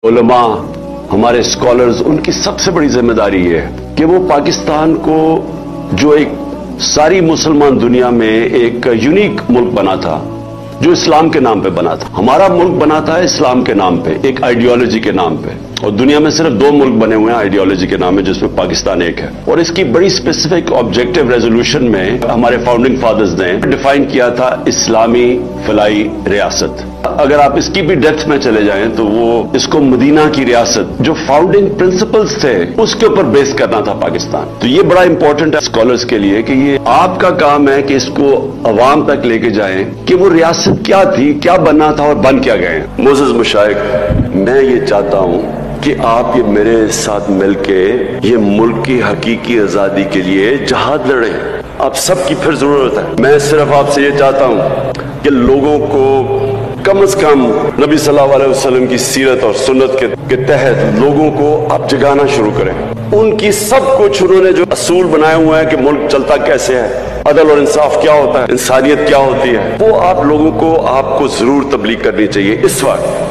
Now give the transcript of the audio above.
उलमा, हमारे स्कॉलर्स, उनकी सबसे बड़ी जिम्मेदारी ये है कि वो पाकिस्तान को जो एक सारी मुसलमान दुनिया में एक यूनिक मुल्क बना था, जो इस्लाम के नाम पे बना था। हमारा मुल्क बना था इस्लाम के नाम पे, एक आइडियोलॉजी के नाम पे, और दुनिया में सिर्फ 2 मुल्क बने हुए हैं आइडियोलॉजी के नाम पे, जिसमें पाकिस्तान एक है। और इसकी बड़ी स्पेसिफिक ऑब्जेक्टिव रेजोल्यूशन में हमारे फाउंडिंग फादर्स ने डिफाइन किया था इस्लामी फलाई रियासत। अगर आप इसकी भी डेप्थ में चले जाएं तो वो इसको मदीना की रियासत, जो फाउंडिंग प्रिंसिपल्स थे, उसके ऊपर बेस करना था पाकिस्तान। तो ये बड़ा इंपॉर्टेंट है स्कॉलर्स के लिए कि ये आपका काम है कि इसको अवाम तक लेके जाएं कि वो रियासत क्या थी, क्या बनना था और बन क्या गए। मोअज़्ज़ज़ मशाइख, मैं ये चाहता हूं कि आप ये मेरे साथ मिलके ये मुल्क की हकीकी आजादी के लिए जहाद लड़ें। आप सबकी फिर जरूरत है। मैं सिर्फ आपसे ये चाहता हूं कि लोगों को कम से कम नबी सल्लल्लाहु अलैहि वसल्लम की सीरत और सुन्नत के तहत लोगों को आप जगाना शुरू करें। उनकी सब कुछ उन्होंने जो असूल बनाए हुए हैं कि मुल्क चलता कैसे है, अदल और इंसाफ क्या होता है, इंसानियत क्या होती है, वो आप लोगों को आपको जरूर तबलीग करनी चाहिए इस वक्त।